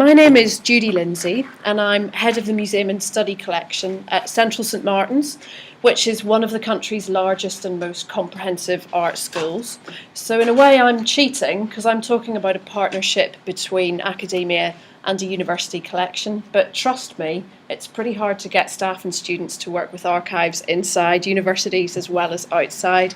My name is Judy Lindsay and I'm head of the Museum and Study Collection at Central St Martin's, which is one of the country's largest and most comprehensive art schools. So in a way I'm cheating because I'm talking about a partnership between academia and a university collection, but trust me, it's pretty hard to get staff and students to work with archives inside universities as well as outside.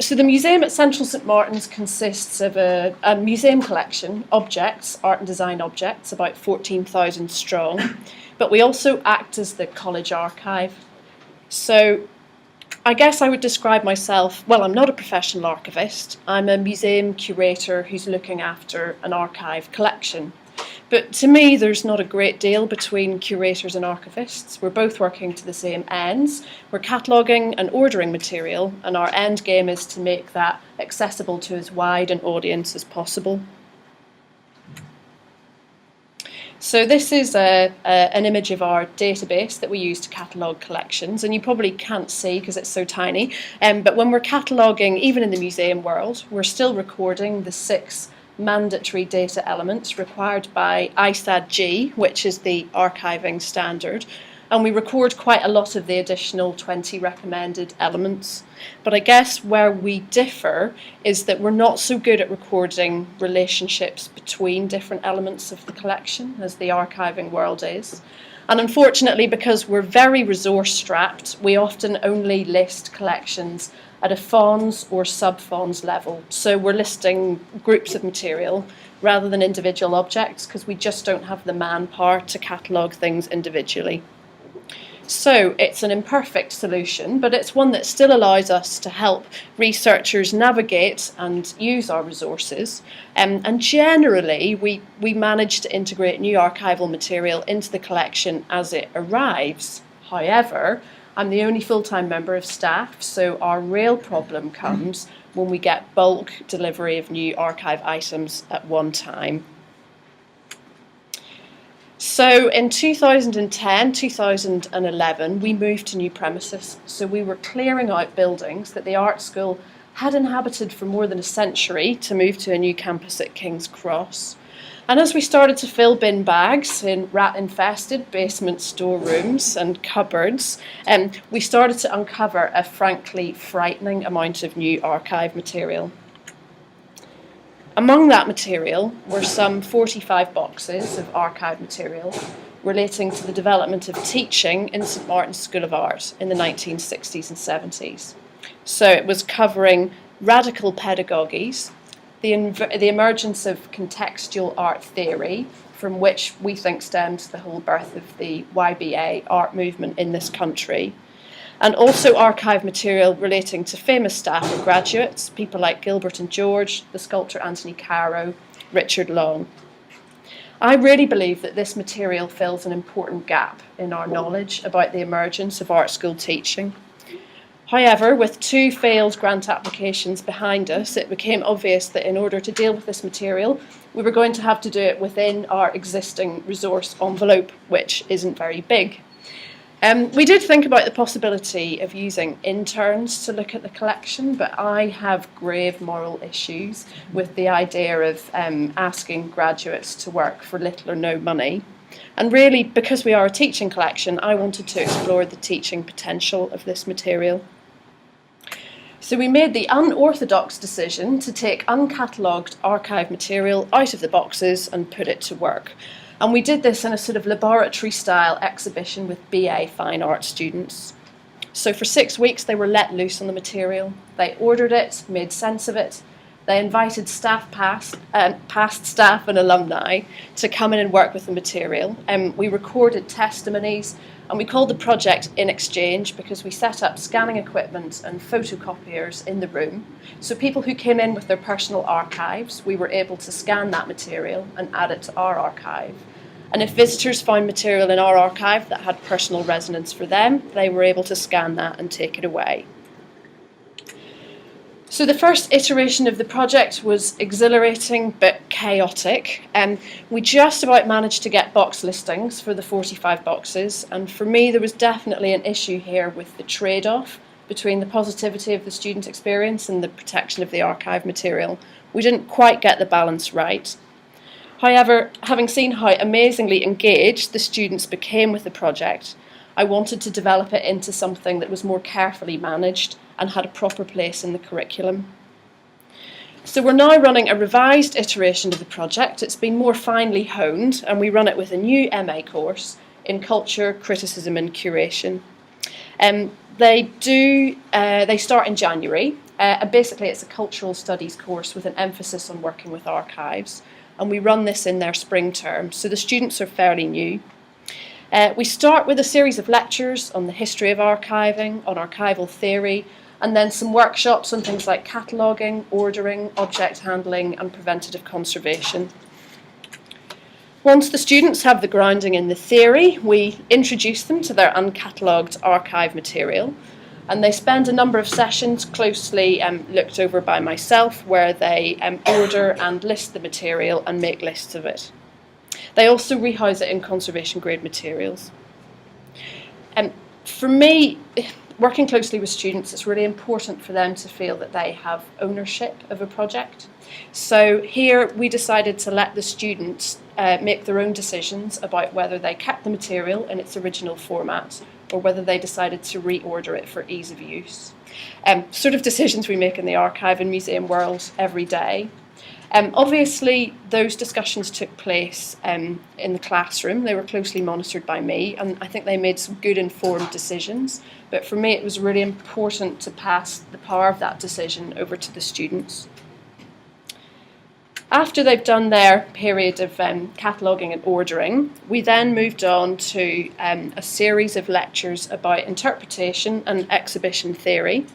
So the museum at Central St Martin's consists of a museum collection, objects, art and design objects, about 14,000 strong, but we also act as the college archive. So I guess I would describe myself, well, I'm not a professional archivist, I'm a museum curator who's looking after an archive collection. But to me, there's not a great deal between curators and archivists. We're both working to the same ends. We're cataloguing and ordering material, and our end game is to make that accessible to as wide an audience as possible. So this is an image of our database that we use to catalogue collections, and you probably can't see because it's so tiny, but when we're cataloguing, even in the museum world, we're still recording the 6 mandatory data elements required by ISAD-G, which is the archiving standard, and we record quite a lot of the additional 20 recommended elements. But I guess where we differ is that we're not so good at recording relationships between different elements of the collection as the archiving world is. And unfortunately, because we're very resource strapped, we often only list collections at a FONS or sub-FONS level. So we're listing groups of material rather than individual objects because we just don't have the manpower to catalogue things individually. So it's an imperfect solution, but it's one that still allows us to help researchers navigate and use our resources. And generally, we manage to integrate new archival material into the collection as it arrives. However, I'm the only full-time member of staff, so our real problem comes when we get bulk delivery of new archive items at one time. So in 2010, 2011, we moved to new premises. So we were clearing out buildings that the art school had inhabited for more than a century to move to a new campus at King's Cross. And as we started to fill bin bags in rat-infested basement storerooms and cupboards, we started to uncover a frankly frightening amount of new archive material. Among that material were some 45 boxes of archive material relating to the development of teaching in St Martin's School of Art in the 1960s and 70s. So it was covering radical pedagogies, the emergence of contextual art theory, from which we think stems the whole birth of the YBA art movement in this country, and also archive material relating to famous staff and graduates, people like Gilbert and George, the sculptor Anthony Caro, Richard Long. I really believe that this material fills an important gap in our knowledge about the emergence of art school teaching. However, with 2 failed grant applications behind us, it became obvious that in order to deal with this material, we were going to have to do it within our existing resource envelope, which isn't very big. We did think about the possibility of using interns to look at the collection, but I have grave moral issues with the idea of asking graduates to work for little or no money. And really, because we are a teaching collection, I wanted to explore the teaching potential of this material. So we made the unorthodox decision to take uncatalogued archive material out of the boxes and put it to work. And we did this in a sort of laboratory-style exhibition with BA Fine Art students. So for 6 weeks, they were let loose on the material. They ordered it, made sense of it. They invited past staff and alumni to come in and work with the material. We recorded testimonies, and we called the project In Exchange because we set up scanning equipment and photocopiers in the room. So people who came in with their personal archives, we were able to scan that material and add it to our archive. And if visitors found material in our archive that had personal resonance for them, they were able to scan that and take it away. So the first iteration of the project was exhilarating but chaotic. We just about managed to get box listings for the 45 boxes, and for me there was definitely an issue here with the trade-off between the positivity of the student experience and the protection of the archive material. We didn't quite get the balance right. However, having seen how amazingly engaged the students became with the project, I wanted to develop it into something that was more carefully managed and had a proper place in the curriculum. So we're now running a revised iteration of the project. It's been more finely honed, and we run it with a new MA course in Culture, Criticism and Curation. They start in January. Basically, it's a cultural studies course with an emphasis on working with archives, and we run this in their spring term, so the students are fairly new. We start with a series of lectures on the history of archiving, on archival theory, and then some workshops on things like cataloguing, ordering, object handling, and preventative conservation. Once the students have the grounding in the theory, we introduce them to their uncatalogued archive material, and they spend a number of sessions closely looked over by myself, where they order and list the material and make lists of it. They also rehouse it in conservation grade materials. For me, working closely with students, it's really important for them to feel that they have ownership of a project. So here we decided to let the students make their own decisions about whether they kept the material in its original format or whether they decided to reorder it for ease of use. Sort of decisions we make in the archive and museum world every day. Obviously, those discussions took place in the classroom. They were closely monitored by me, and I think they made some good informed decisions. But for me, it was really important to pass the power of that decision over to the students. After they've done their period of cataloguing and ordering, we then moved on to a series of lectures about interpretation and exhibition theory,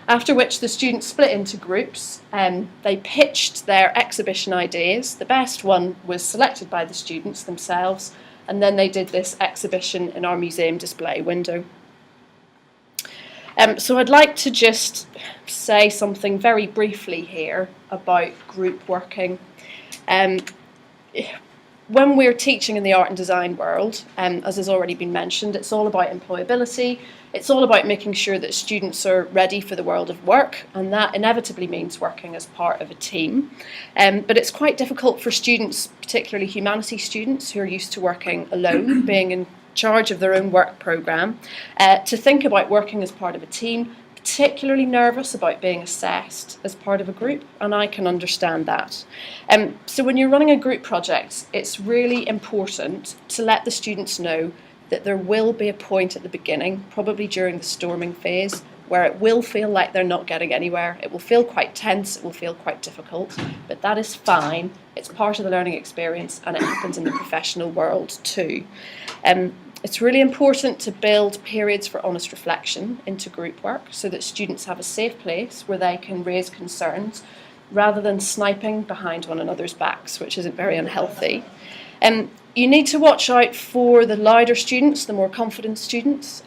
after which the students split into groups. They pitched their exhibition ideas. The best one was selected by the students themselves, and then they did this exhibition in our museum display window. So I'd like to just say something very briefly here about group working. When we're teaching in the art and design world, as has already been mentioned, it's all about employability. It's all about making sure that students are ready for the world of work, and that inevitably means working as part of a team. But it's quite difficult for students, particularly humanities students who are used to working alone, being in charge of their own work programme, to think about working as part of a team, particularly nervous about being assessed as part of a group, and I can understand that. So when you're running a group project, it's really important to let the students know that there will be a point at the beginning, probably during the storming phase, where it will feel like they're not getting anywhere. It will feel quite tense, it will feel quite difficult, but that is fine. It's part of the learning experience, and it happens in the professional world too. It's really important to build periods for honest reflection into group work so that students have a safe place where they can raise concerns rather than sniping behind one another's backs, which isn't very unhealthy. You need to watch out for the louder students, the more confident students,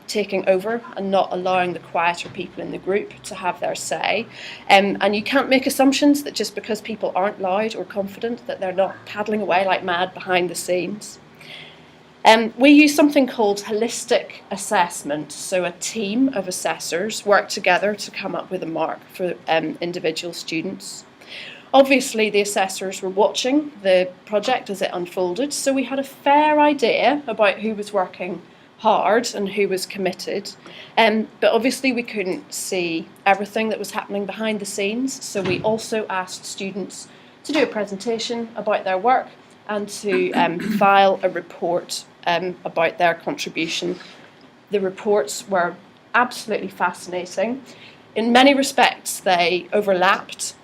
taking over and not allowing the quieter people in the group to have their say. And you can't make assumptions that just because people aren't loud or confident that they're not paddling away like mad behind the scenes. We use something called holistic assessment, so a team of assessors work together to come up with a mark for individual students. Obviously, the assessors were watching the project as it unfolded, so we had a fair idea about who was working hard and who was committed, but obviously we couldn't see everything that was happening behind the scenes, so we also asked students to do a presentation about their work and to file a report about their contribution. The reports were absolutely fascinating. In many respects, they overlapped,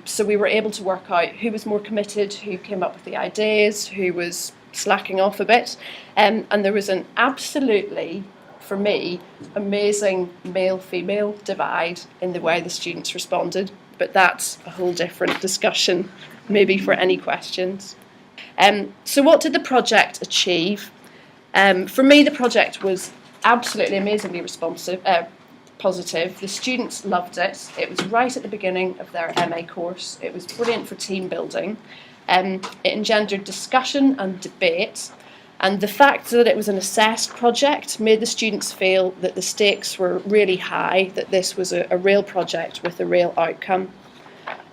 so we were able to work out who was more committed, who came up with the ideas, who was slacking off a bit, and there was an absolutely, for me, amazing male-female divide in the way the students responded, but that's a whole different discussion, maybe for any questions. So what did the project achieve? For me, the project was absolutely amazingly positive. The students loved it. It was right at the beginning of their MA course. It was brilliant for team building. It engendered discussion and debate. And the fact that it was an assessed project made the students feel that the stakes were really high, that this was a real project with a real outcome.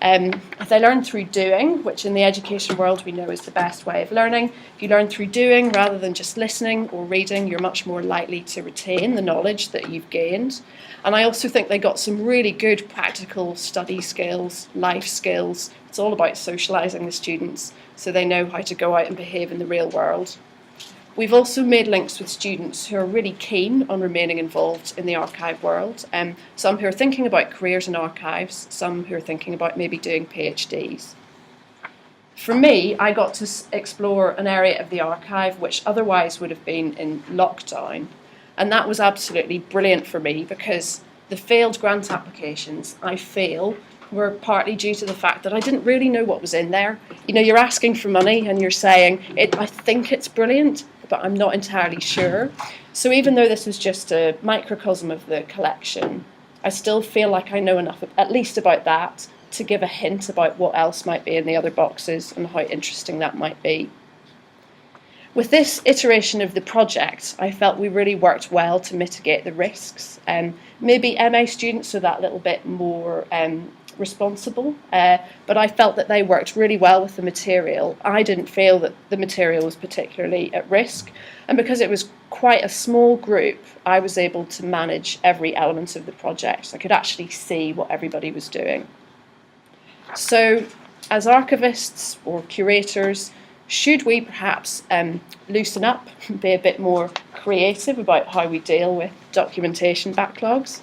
They learn through doing, which in the education world we know is the best way of learning. If you learn through doing rather than just listening or reading, you're much more likely to retain the knowledge that you've gained. And I also think they got some really good practical study skills, life skills. It's all about socialising the students so they know how to go out and behave in the real world. We've also made links with students who are really keen on remaining involved in the archive world, some who are thinking about careers in archives, some who are thinking about maybe doing PhDs. For me, I got to explore an area of the archive which otherwise would have been in lockdown, and that was absolutely brilliant for me because the failed grant applications, I feel, were partly due to the fact that I didn't really know what was in there. You know, you're asking for money and you're saying, I think it's brilliant, but I'm not entirely sure. So even though this was just a microcosm of the collection, I still feel like I know enough, at least about that, to give a hint about what else might be in the other boxes and how interesting that might be. With this iteration of the project, I felt we really worked well to mitigate the risks. Maybe MA students are that little bit more responsible, but I felt that they worked really well with the material. I didn't feel that the material was particularly at risk, and because it was quite a small group, I was able to manage every element of the project. I could actually see what everybody was doing. So, as archivists or curators, should we perhaps loosen up and be a bit more creative about how we deal with documentation backlogs?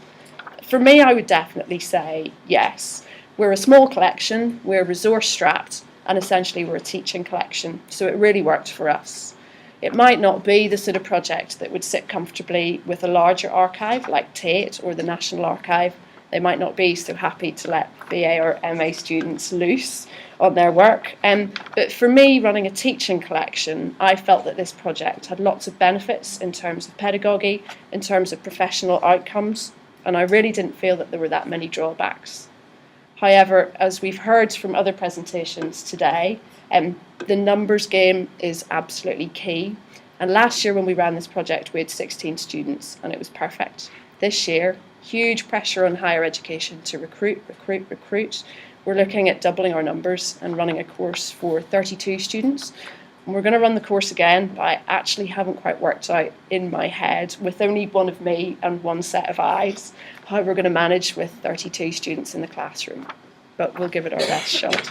For me, I would definitely say yes. We're a small collection, we're resource-strapped, and essentially we're a teaching collection, so it really worked for us. It might not be the sort of project that would sit comfortably with a larger archive like Tate or the National Archive. They might not be so happy to let BA or MA students loose on their work. But for me, running a teaching collection, I felt that this project had lots of benefits in terms of pedagogy, in terms of professional outcomes, and I really didn't feel that there were that many drawbacks. However, as we've heard from other presentations today, the numbers game is absolutely key. And last year when we ran this project, we had 16 students and it was perfect. This year, huge pressure on higher education to recruit. We're looking at doubling our numbers and running a course for 32 students. And we're going to run the course again, but I actually haven't quite worked out in my head, with only one of me and one set of eyes, how we're going to manage with 32 students in the classroom. But we'll give it our best shot.